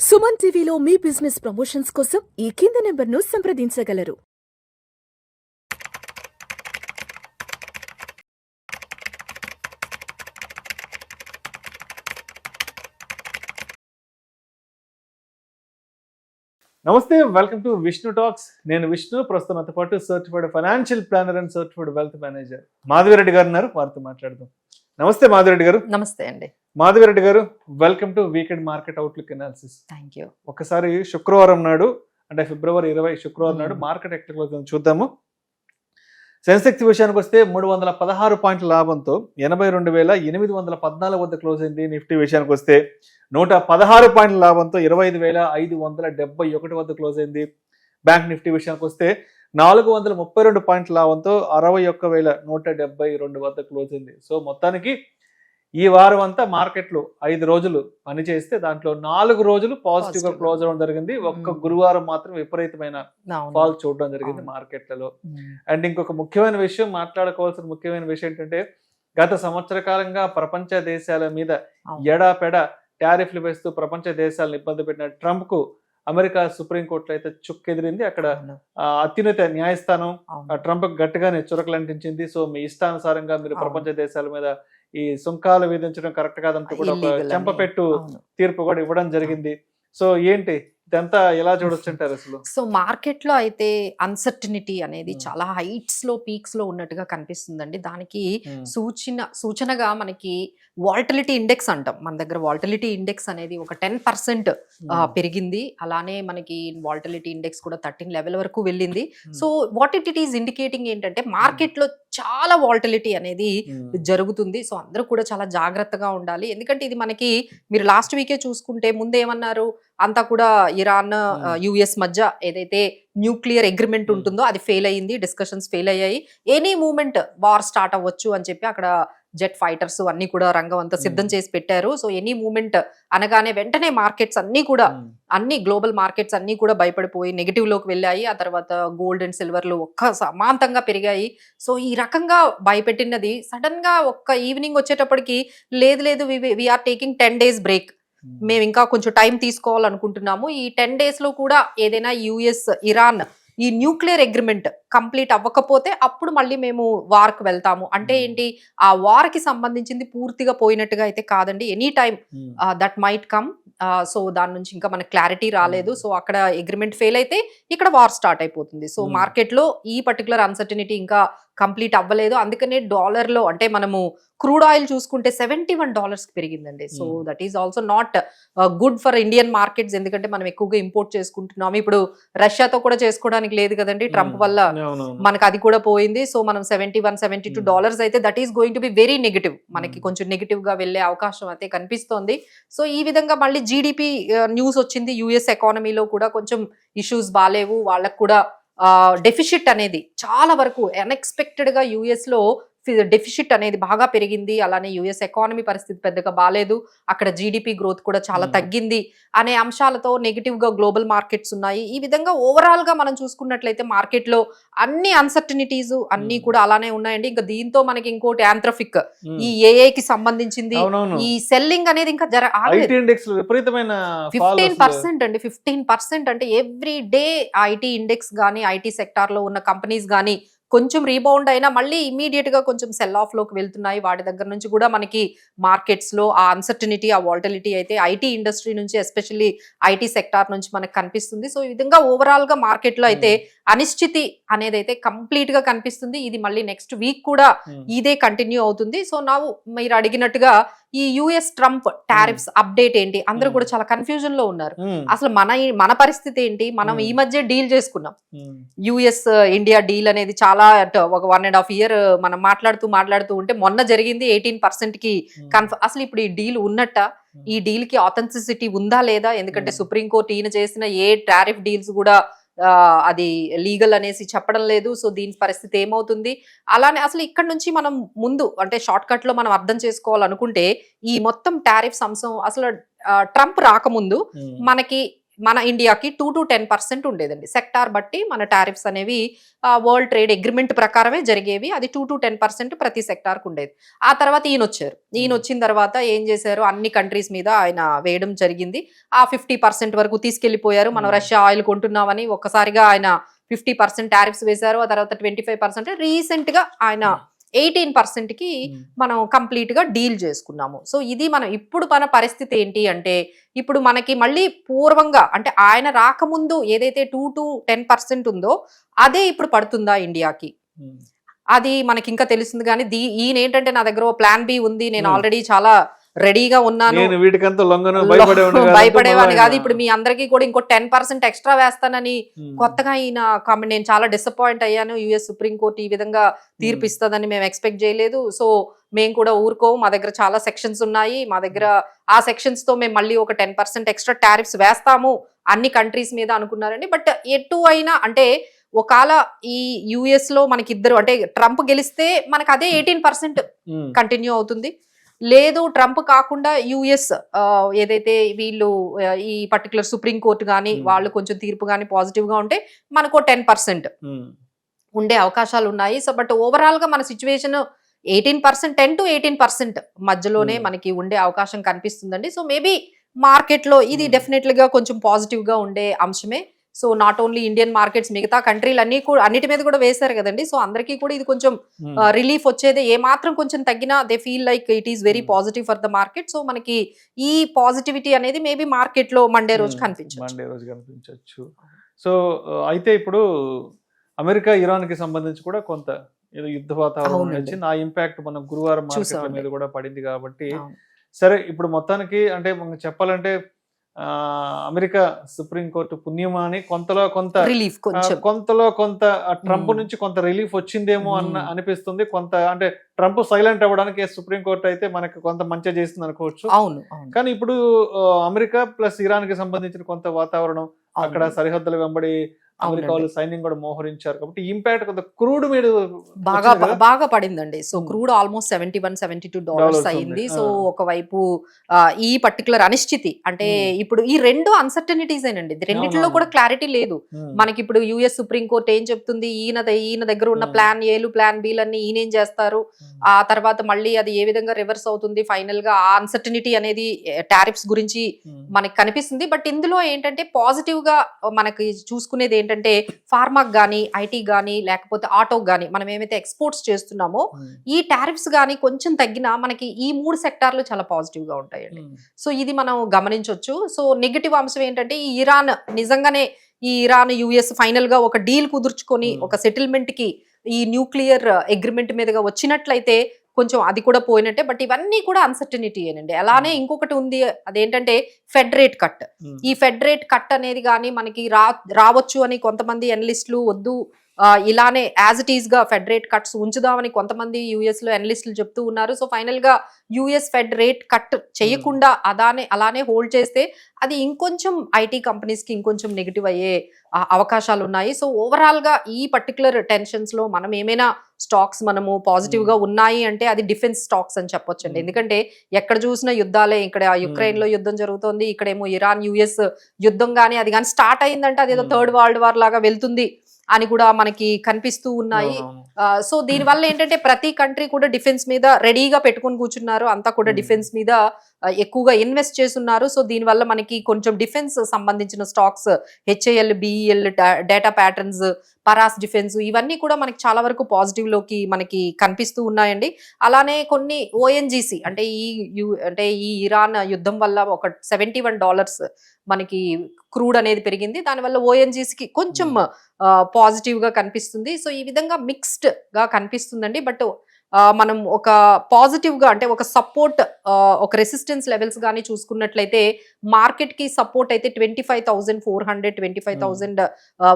సుమన్ టీవీలో మీ business promotions కోసం ఈ కింది నెంబర్ను సంప్రదించగలరు. నమస్తే, వెల్కమ్ టు విష్ణు టాక్స్. నేను విష్ణు. ప్రస్తుతం నాతో పాటు certified financial planner and certified wealth manager Madhavi Reddy గారు ఉన్నారు. వారితో మాట్లాడదాం. నమస్తే మాధవిరెడ్డి గారు. నమస్తే అండి. మాధవిరెడ్డి గారు, welcome to weekend market outlook analysis. Thank you. ఒకసారి శుక్రవారం నాడు, అంటే ఫిబ్రవరి 20 శుక్రవారం నాడు మార్కెట్ ఎక్కడ క్లోజ్ అయిందో చూద్దాము. సెన్సెక్స్ విషయానికి వస్తే 316 పాయింట్ల లాభంతో 82,814 వద్ద క్లోజ్ అయింది. నిఫ్టీ విషయానికి వస్తే 116 పాయింట్ల లాభంతో 25,571 వద్ద క్లోజ్ అయింది. బ్యాంక్ నిఫ్టీ విషయానికి వస్తే 432 పాయింట్ల లాభంతో 61,172 వద్ద క్లోజ్ అయింది. సో మొత్తానికి ఈ వారం అంతా మార్కెట్లు 5 రోజులు పనిచేస్తే దాంట్లో 4 రోజులు పాజిటివ్ గా క్లోజ్ అవ్వడం జరిగింది. ఒక్క గురువారం మాత్రం విపరీతమైన ఫాల్ చూడడం జరిగింది మార్కెట్లలో. అండ్ ఇంకొక ముఖ్యమైన విషయం, మాట్లాడుకోవాల్సిన ముఖ్యమైన విషయం ఏంటంటే, గత సంవత్సర కాలంగా ప్రపంచ దేశాల మీద ఎడాపెడ టారిఫ్లు వేస్తూ ప్రపంచ దేశాలను ఇబ్బంది పెట్టిన ట్రంప్ కు అమెరికా సుప్రీంకోర్టులో అయితే చుక్కెదిరింది. అక్కడ అత్యున్నత న్యాయస్థానం ట్రంప్ గట్టిగానే చురకలంటించింది. సో మీ ఇష్టానుసారంగా మీరు ప్రపంచ దేశాల మీద ఈ సుంకాలు విధించడం కరెక్ట్ కాదంటూ కూడా ఒక చెంపపెట్టు తీర్పు కూడా ఇవ్వడం జరిగింది. సో ఏంటి ఇదంతా ఎలా చూడొచ్చుంటారు అసలు? సో మార్కెట్ లో అయితే అన్సర్టనిటీ అనేది చాలా హైట్స్ లో పీక్స్ లో ఉన్నట్టుగా కనిపిస్తుందండి. దానికి సూచనగా మనకి వాల్టిలిటీ ఇండెక్స్ అంటాం. మన దగ్గర వాల్టిలిటీ ఇండెక్స్ అనేది ఒక 10% పెరిగింది. అలానే మనకి వాల్టిలిటీ ఇండెక్స్ కూడా 13 లెవెల్ వరకు వెళ్ళింది. So what it is indicating ఏంటంటే మార్కెట్ లో చాలా వాల్టిలిటీ అనేది జరుగుతుంది. సో అందరూ కూడా చాలా జాగ్రత్తగా ఉండాలి. ఎందుకంటే ఇది మనకి మీరు లాస్ట్ వీకే చూసుకుంటే ముందేమన్నారు, అంతా కూడా ఇరాన్ యుఎస్ మధ్య ఏదైతే న్యూక్లియర్ అగ్రిమెంట్ ఉంటుందో అది ఫెయిల్ అయ్యింది, డిస్కషన్స్ ఫెయిల్ అయ్యాయి. ఎనీ మూమెంట్ వార్ స్టార్ట్ అవ్వచ్చు అని చెప్పి అక్కడ జెట్ ఫైటర్స్ అన్ని కూడా రంగం అంతా సిద్ధం చేసి పెట్టారు. సో ఎనీ మూమెంట్ అనగానే వెంటనే మార్కెట్స్ అన్ని కూడా అన్ని గ్లోబల్ మార్కెట్స్ అన్ని కూడా భయపడిపోయి నెగిటివ్ లోకి వెళ్ళాయి. ఆ తర్వాత గోల్డ్ అండ్ సిల్వర్లు ఒక్క సమాంతంగా పెరిగాయి. సో ఈ రకంగా భయపెట్టినది సడన్ గా ఒక్క ఈవినింగ్ వచ్చేటప్పటికి లేదు వీఆర్ టేకింగ్ 10 days బ్రేక్, మేము ఇంకా కొంచెం టైం తీసుకోవాలనుకుంటున్నాము. ఈ 10 days లో కూడా ఏదైనా యుఎస్ ఇరాన్ ఈ న్యూక్లియర్ అగ్రిమెంట్ కంప్లీట్ అవ్వకపోతే అప్పుడు మళ్ళీ మేము వార్కి వెళ్తాము. అంటే ఏంటి, ఆ వార్కి సంబంధించింది పూర్తిగా పోయినట్టుగా అయితే కాదండి. Any time that might come. So దాని నుంచి ఇంకా మనకు క్లారిటీ రాలేదు. సో అక్కడ అగ్రిమెంట్ ఫెయిల్ అయితే ఇక్కడ వార్ స్టార్ట్ అయిపోతుంది. సో మార్కెట్ లో ఈ పర్టికులర్ అన్సర్టనిటీ ఇంకా కంప్లీట్ అవ్వలేదు. అందుకనే డాలర్ లో అంటే మనము క్రూడ్ ఆయిల్ చూసుకుంటే $71 పెరిగిందండి. So that is also not good for Indian markets. ఎందుకంటే మనం ఎక్కువగా ఇంపోర్ట్ చేసుకుంటున్నాము. ఇప్పుడు రష్యాతో కూడా చేసుకోవడానికి లేదు కదండి, ట్రంప్ వల్ల మనకు అది కూడా పోయింది. సో మనం $71-72 అయితే that is going to be very negative. మనకి కొంచెం నెగిటివ్ గా వెళ్లే అవకాశం అయితే కనిపిస్తోంది. సో ఈ విధంగా మళ్ళీ జీడిపి న్యూస్ వచ్చింది. యుఎస్ ఎకానమీలో కూడా కొంచెం ఇష్యూస్ బాలేవు. వాళ్ళకు కూడా డెఫిసిట్ అనేది చాలా వరకు అన్ఎక్స్పెక్టెడ్ గా యుఎస్ లో డెఫిసిట్ అనేది బాగా పెరిగింది. అలానే యుఎస్ ఎకానమీ పరిస్థితి పెద్దగా బాలేదు. అక్కడ జీడిపి గ్రోత్ కూడా చాలా తగ్గింది అనే అంశాలతో నెగిటివ్ గా గ్లోబల్ మార్కెట్స్ ఉన్నాయి. ఈ విధంగా ఓవరాల్ గా మనం చూసుకున్నట్లయితే మార్కెట్ లో అన్ని అన్సర్టనిటీస్ అన్ని కూడా అలానే ఉన్నాయండి. ఇంకా దీంతో మనకి ఇంకోటి యాంథ్రఫిక్ ఈ ఏఐ కి సంబంధించింది ఈ సెల్లింగ్ అనేది ఇంకా 15% అండి. 15% అంటే ఎవ్రీ డే ఐటీ ఇండెక్స్ గానీ ఐటీ సెక్టార్ లో ఉన్న కంపెనీస్ గానీ కొంచెం రీబౌండ్ అయినా మళ్ళీ ఇమీడియట్ గా కొంచెం సెల్ ఆఫ్ లోకి వెళ్తున్నాయి. వాటి దగ్గర నుంచి కూడా మనకి మార్కెట్స్ లో ఆ అన్సర్టనిటీ ఆ వాల్టిలిటీ అయితే ఐటీ ఇండస్ట్రీ నుంచి ఎస్పెషల్లీ ఐటీ సెక్టార్ నుంచి మనకు కనిపిస్తుంది. సో ఈ విధంగా ఓవరాల్ గా మార్కెట్ లో అయితే అనిశ్చితి అనేది అయితే కంప్లీట్ గా కనిపిస్తుంది. ఇది మళ్ళీ నెక్స్ట్ వీక్ కూడా ఇదే కంటిన్యూ అవుతుంది. సో మీరు అడిగినట్టుగా ఈ యుఎస్ ట్రంప్ టారిఫ్స్ అప్డేట్ ఏంటి, అందరూ కూడా చాలా కన్ఫ్యూజన్ లో ఉన్నారు. అసలు మన పరిస్థితి ఏంటి, మనం ఈ మధ్య డీల్ చేసుకున్నాం. యుఎస్ ఇండియా డీల్ అనేది చాలా ఒక 1.5 year మనం మాట్లాడుతూ ఉంటే మొన్న జరిగింది 18% కి అసలు ఇప్పుడు ఈ డీల్ ఉన్నట్ట, ఈ డీల్ కి ఆథెంటిసిటీ ఉందా లేదా? ఎందుకంటే సుప్రీంకోర్టు ఈయన చేసిన ఏ టారిఫ్ డీల్స్ కూడా అది లీగల్ అనేసి చెప్పడం లేదు. సో దీని పరిస్థితి ఏమవుతుంది? అలానే అసలు ఇక్కడ నుంచి మనం ముందు అంటే షార్ట్ కట్ లో మనం అర్థం చేసుకోవాలనుకుంటే ఈ మొత్తం టారిఫ్స్ అంశం అసలు ట్రంప్ రాకముందు మనకి మన ఇండియాకి 2 to 10% ఉండేదండి. సెక్టార్ బట్టి మన టారిఫ్స్ అనేవి వరల్డ్ ట్రేడ్ అగ్రిమెంట్ ప్రకారమే జరిగేవి. అది 2 to 10% ప్రతి సెక్టార్కి ఉండేది. ఆ తర్వాత ఈయన వచ్చారు. ఈయన వచ్చిన తర్వాత ఏం చేశారు, అన్ని కంట్రీస్ మీద ఆయన వేయడం జరిగింది. ఆ 50% వరకు తీసుకెళ్లిపోయారు. మనం రష్యా ఆయిల్ కొంటున్నామని ఒక్కసారిగా ఆయన 50% టారిఫ్స్ వేశారు. ఆ తర్వాత 25% రీసెంట్ గా ఆయన 18%కి మనం కంప్లీట్ గా డీల్ చేసుకున్నాము. సో ఇది మనం ఇప్పుడు మన పరిస్థితి ఏంటి అంటే, ఇప్పుడు మనకి మళ్ళీ పూర్వంగా అంటే ఆయన రాకముందు ఏదైతే 2 to 10% ఉందో అదే ఇప్పుడు పడుతుందా ఇండియాకి, అది మనకి ఇంకా తెలుస్తుంది. కానీ ఈయన ఏంటంటే నా దగ్గర ప్లాన్ బి ఉంది, నేను ఆల్రెడీ చాలా రెడీగా ఉన్నాను, భయపడేవాడిని కాదు, ఇప్పుడు మీ అందరికీ కూడా ఇంకో 10% ఎక్స్ట్రా వేస్తానని కొత్తగా ఈయన నేను చాలా డిసప్పాయింట్ అయ్యాను. యుఎస్ సుప్రీం కోర్టు ఈ విధంగా తీర్పు ఇస్తుందని మేము ఎక్స్పెక్ట్ చేయలేదు. సో మేము కూడా ఊరుకోము, మా దగ్గర చాలా సెక్షన్స్ ఉన్నాయి, మా దగ్గర ఆ సెక్షన్స్ తో మేము మళ్ళీ ఒక 10% ఎక్స్ట్రా టారిఫ్స్ వేస్తాము అన్ని కంట్రీస్ మీద అనుకున్నారండి. బట్ ఎటు అయినా అంటే ఒకవేళ ఈ యుఎస్ లో మనకి ఇద్దరు అంటే ట్రంప్ గెలిస్తే మనకు అదే 18% కంటిన్యూ అవుతుంది. లేదు ట్రంప్ కాకుండా యుఎస్ ఏదైతే వీళ్ళు ఈ పర్టికులర్ సుప్రీం కోర్టు కానీ వాళ్ళు కొంచెం తీర్పు కానీ పాజిటివ్ గా ఉంటే మనకు 10% ఉండే అవకాశాలు ఉన్నాయి. సో బట్ ఓవరాల్ గా మన సిచ్యువేషన్ 18%, 10 to 18% మధ్యలోనే మనకి ఉండే అవకాశం కనిపిస్తుందండి. సో మేబీ మార్కెట్ లో ఇది డెఫినెట్లీ గా కొంచెం పాజిటివ్ గా ఉండే అంశమే. So not only Indian markets, మిగతా కంట్రీలు అన్ని కూడా అన్నిటి మీద కూడా వేశారు కదండి. సో అందరికీ కూడా ఇది కొంచెం రిలీఫ్ వచ్చేది. ఏ మాత్రం కొంచెం తగ్గినా they feel like it is very positive for the market. So మనకి ఈ పాజిటివిటీ అనేది మేబీ మార్కెట్ లో మండే రోజు కనిపించవచ్చు. సో అయితే ఇప్పుడు అమెరికా ఇరాన్ కి సంబంధించి కూడా కొంత ఏదో యుద్ధ వాతావరణం వచ్చింది. ఆ ఇంపాక్ట్ మన గురువారం మార్కెట్ల మీద కూడా పడింది కాబట్టి సరే ఇప్పుడు మొత్తానికి అంటే మనం చెప్పాలంటే అమెరికా సుప్రీం కోర్టు పుణ్యమా అని కొంతలో కొంత ట్రంప్ నుంచి కొంత రిలీఫ్ వచ్చిందేమో అనిపిస్తుంది. కొంత అంటే ట్రంప్ సైలెంట్ అవ్వడానికి సుప్రీం కోర్టు అయితే మనకి కొంత మంచిగా చేస్తుంది అనుకోవచ్చు. కానీ ఇప్పుడు అమెరికా ప్లస్ ఇరాన్ కి సంబంధించిన కొంత వాతావరణం, అక్కడ సరిహద్దుల వెంబడి అమెరికా వాళ్ళు సైన్యం కూడా మోహరించారు కాబట్టి ఇంపాక్ట్ కొంత క్రూడ్ మీద బాగా పడిందండి. సో క్రూడ్ ఆల్మోస్ట్ $71-72 అయింది. సో ఒకవైపు ఈ పర్టికులర్ అనిశ్చితి అంటే ఇప్పుడు ఈ రెండు అన్సర్టనిటీస్ ఏనండి, రెండిట్లో కూడా క్లారిటీ లేదు మనకి. ఇప్పుడు యుఎస్ సుప్రీం కోర్ట్ ఏం చెప్తుంది, ఈయన దగ్గర ఉన్న ప్లాన్ ఏలు ప్లాన్ బీలు అన్ని ఈయన ఏం చేస్తారు, ఆ తర్వాత మళ్ళీ అది ఏ విధంగా రివర్స్ అవుతుంది, ఫైనల్ గా ఆ అన్సర్టనిటీ అనేది టారిఫ్స్ గురించి మనకి కనిపిస్తుంది. బట్ ఇందులో ఏంటంటే పాజిటివ్ గా మనకి చూసుకునేది ఏంటంటే ఫార్మాక్ గానీ, ఐటీ గానీ, లేకపోతే ఆటో గానీ మనం ఏమైతే ఎక్స్పోర్ట్స్ చేస్తున్నామో ఈ టారిఫ్స్ గానీ కొంచెం తగ్గినా మనకి ఈ 3 సెక్టార్లు చాలా పాజిటివ్ గా ఉంటాయండి. సో ఇది మనం గమనించవచ్చు. సో నెగటివ్ అంశం ఏంటంటే ఈ ఇరాన్ నిజంగానే ఈ ఇరాన్ యుఎస్ ఫైనల్ గా ఒక డీల్ కుదుర్చుకొని ఒక సెటిల్మెంట్ కి ఈ న్యూక్లియర్ అగ్రిమెంట్ మీదుగా వచ్చినట్లయితే కొంచెం అది కూడా పోయినట్టే. బట్ ఇవన్నీ కూడా అన్సర్టనిటీ ఏనండి. అలానే ఇంకొకటి ఉంది, అదేంటంటే ఫెడ్ రేట్ కట్. ఈ ఫెడ్ రేట్ కట్ అనేది కానీ మనకి రావచ్చు అని కొంతమంది ఎనలిస్టులు వద్దు, ఇలానే యాజ్ ఇట్ ఈస్ గా ఫెడ్ రేట్ కట్స్ ఉంచుదామని కొంతమంది యుఎస్ లో ఎనలిస్టులు చెప్తూ ఉన్నారు. సో ఫైనల్ గా యుఎస్ ఫెడ్ రేట్ కట్ చేయకుండా అలానే హోల్డ్ చేస్తే అది ఇంకొంచెం ఐటీ కంపెనీస్ కి ఇంకొంచెం నెగిటివ్ అయ్యే అవకాశాలు ఉన్నాయి. సో ఓవరాల్ గా ఈ పర్టికులర్ టెన్షన్స్ లో మనం ఏమైనా స్టాక్స్ మనము పాజిటివ్ గా ఉన్నాయి అంటే అది డిఫెన్స్ స్టాక్స్ అని చెప్పొచ్చండి. ఎందుకంటే ఎక్కడ చూసినా యుద్ధాలే, ఇక్కడ యుక్రెయిన్ లో యుద్ధం జరుగుతోంది, ఇక్కడేమో ఇరాన్ యుఎస్ యుద్ధం కానీ అది కానీ స్టార్ట్ అయిందంటే అదేదో థర్డ్ వరల్డ్ వార్ లాగా వెళ్తుంది అని కూడా మనకి కనిపిస్తూ ఉన్నాయి. సో దీనివల్ల ఏంటంటే ప్రతి కంట్రీ కూడా డిఫెన్స్ మీద రెడీగా పెట్టుకుని కూర్చున్నారు, అంతా కూడా డిఫెన్స్ మీద ఎక్కువగా ఇన్వెస్ట్ చేస్తున్నారు. సో దీనివల్ల మనకి కొంచెం డిఫెన్స్ సంబంధించిన stocks HAL, BEL, data patterns, Paras defence ఇవన్నీ కూడా మనకి చాలా వరకు పాజిటివ్ లోకి మనకి కనిపిస్తూ ఉన్నాయండి. అలానే కొన్ని ఓఎన్జీసీ అంటే ఈ ఇరాన్ యుద్ధం వల్ల ఒక $71 మనకి క్రూడ్ అనేది పెరిగింది. దానివల్ల ఓఎన్జీసీకి కొంచెం పాజిటివ్ గా కనిపిస్తుంది. సో ఈ విధంగా మిక్స్డ్ గా కనిపిస్తుందండి. బట్ మనం ఒక పాజిటివ్ గా అంటే ఒక సపోర్ట్, ఒక రెసిస్టెన్స్ లెవెల్స్ కానీ చూసుకున్నట్లయితే మార్కెట్ కి సపోర్ట్ అయితే 25,400, 25,000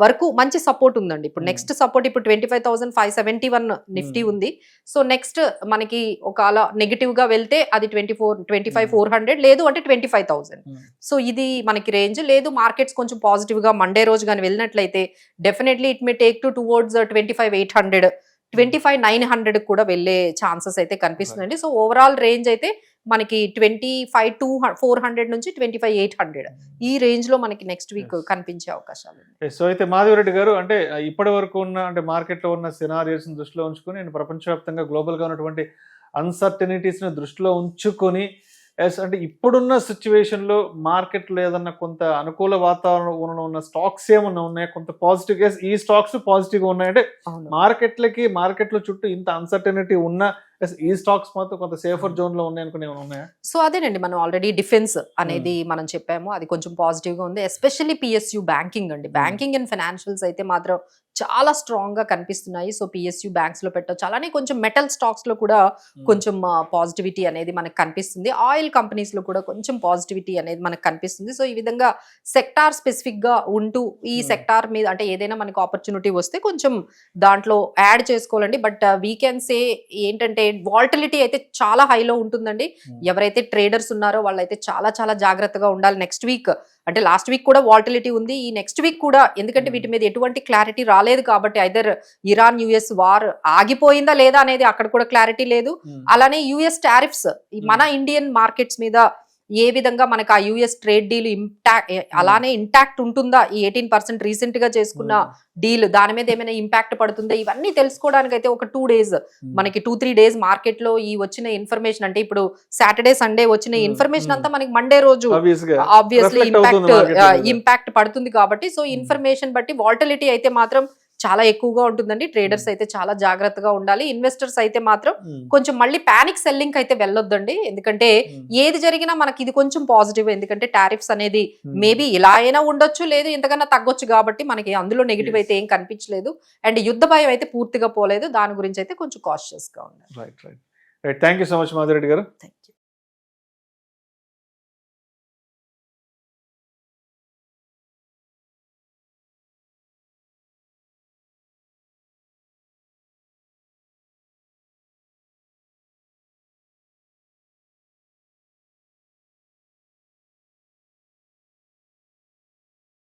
వరకు మంచి సపోర్ట్ ఉందండి. ఇప్పుడు నెక్స్ట్ సపోర్ట్ ఇప్పుడు 25,571 నిఫ్టీ ఉంది. సో నెక్స్ట్ మనకి ఒక అలా నెగిటివ్ గా వెళ్తే అది 25,400 లేదు అంటే 25,000. సో ఇది మనకి రేంజ్. లేదు మార్కెట్స్ కొంచెం పాజిటివ్ గా మండే రోజు కానీ వెళ్ళినట్లయితే definitely it may take towards 25,800, 25,900 కూడా వెళ్ళే ఛాన్సెస్ అయితే కనిపిస్తుందండి. సో ఓవరాల్ రేంజ్ అయితే మనకి 25,400 నుంచి 25,800 ఈ రేంజ్ లో మనకి నెక్స్ట్ వీక్ Yes. కనిపించే అవకాశాలు ఉన్నాయి. సో అయితే మాధవరెడ్డి గారు, అంటే ఇప్పటి వరకు ఉన్న అంటే మార్కెట్లో ఉన్న సినారియోస్ దృష్టిలో ఉంచుకొని నేను ప్రపంచవ్యాప్తంగా గ్లోబల్గా ఉన్నటువంటి అన్సర్టనిటీస్ని దృష్టిలో ఉంచుకొని అంటే ఇప్పుడున్న సిచ్యువేషన్లో మార్కెట్లో ఏదన్నా కొంత అనుకూల వాతావరణం ఉన్న స్టాక్స్ ఏమన్నా ఉన్నాయా, కొంత పాజిటివ్ ఈ స్టాక్స్ పాజిటివ్గా ఉన్నాయంటే అవును. మార్కెట్లో చుట్టూ ఇంత అన్సర్టనిటీ ఉన్న ఈ స్టాక్స్ మాత్రం కొంత సేఫర్ జోన్ లో ఉన్నాయి అనుకునే ఉన్నాయా? సో అదేనండి, మనం ఆల్రెడీ డిఫెన్స్ అనేది మనం చెప్పాము, అది కొంచెం పాజిటివ్ గా ఉంది. ఎస్పెషల్లీ పిఎస్యు బ్యాంకింగ్ అండి, బ్యాంకింగ్ అండ్ ఫైనాన్షియల్స్ అయితే మాత్రం చాలా స్ట్రాంగ్ గా కనిపిస్తున్నాయి. సో పిఎస్యు బ్యాంక్స్ లో పెట్టొచ్చు. అలానే కొంచెం మెటల్ స్టాక్స్ లో కూడా కొంచెం పాజిటివిటీ అనేది మనకు కనిపిస్తుంది. ఆయిల్ కంపెనీస్ లో కూడా కొంచెం పాజిటివిటీ అనేది మనకు కనిపిస్తుంది. సో ఈ విధంగా సెక్టార్ స్పెసిఫిక్ గా ఉంటూ ఈ సెక్టార్ మీద అంటే ఏదైనా మనకు ఆపర్చునిటీ వస్తే కొంచెం దాంట్లో యాడ్ చేసుకోవాలండి. బట్ వీ కెన్ సే ఏంటంటే వాల్టిలిటీ అయితే చాలా హైలో ఉంటుందండి. ఎవరైతే ట్రేడర్స్ ఉన్నారో వాళ్ళైతే చాలా చాలా జాగ్రత్తగా ఉండాలి. నెక్స్ట్ వీక్ అంటే లాస్ట్ వీక్ కూడా వాల్టిలిటీ ఉంది, ఈ నెక్స్ట్ వీక్ కూడా, ఎందుకంటే వీటి మీద ఎటువంటి క్లారిటీ రాలేదు కాబట్టి ఐదర్ ఇరాన్ యుఎస్ వార్ ఆగిపోయిందా లేదా అనేది అక్కడ కూడా క్లారిటీ లేదు. అలానే యుఎస్ టారిఫ్స్ మన ఇండియన్ మార్కెట్స్ మీద ఏ విధంగా మనకు ఆ యుఎస్ ట్రేడ్ డీల్ అలానే ఇంటాక్ట్ ఉంటుందా, ఈ 18% రీసెంట్ గా చేసుకున్న డీల్ దాని మీద ఏమైనా ఇంపాక్ట్ పడుతుందా, ఇవన్నీ తెలుసుకోవడానికి అయితే ఒక 2 days మనకి 2-3 days మార్కెట్ లో ఈ వచ్చిన ఇన్ఫర్మేషన్, అంటే ఇప్పుడు సాటర్డే సండే వచ్చిన ఇన్ఫర్మేషన్ అంతా మనకి మండే రోజు ఆబ్వియస్లీ ఇంపాక్ట్ పడుతుంది కాబట్టి, సో ఇన్ఫర్మేషన్ బట్టి వాల్టిలిటీ అయితే మాత్రం చాలా ఎక్కువగా ఉంటుందండి. ట్రేడర్స్ అయితే చాలా జాగ్రత్తగా ఉండాలి. ఇన్వెస్టర్స్ అయితే మాత్రం కొంచెం మళ్ళీ పానిక్ సెల్లింగ్ అయితే వెళ్ళొద్దండి. ఎందుకంటే ఏది జరిగినా మనకి ఇది కొంచెం పాజిటివ్, ఎందుకంటే టారిఫ్స్ అనేది మేబీ ఇలా అయినా ఉండొచ్చు, లేదు ఇంతకన్నా తగ్గొచ్చు కాబట్టి మనకి అందులో నెగిటివ్ అయితే ఏం కనిపించలేదు. అండ్ యుద్ధ భయం అయితే పూర్తిగా పోలేదు. దాని గురించి అయితే కొంచెం కాషియస్ గా ఉండాలి. Right. Thank you so much Madhu Reddy గారు.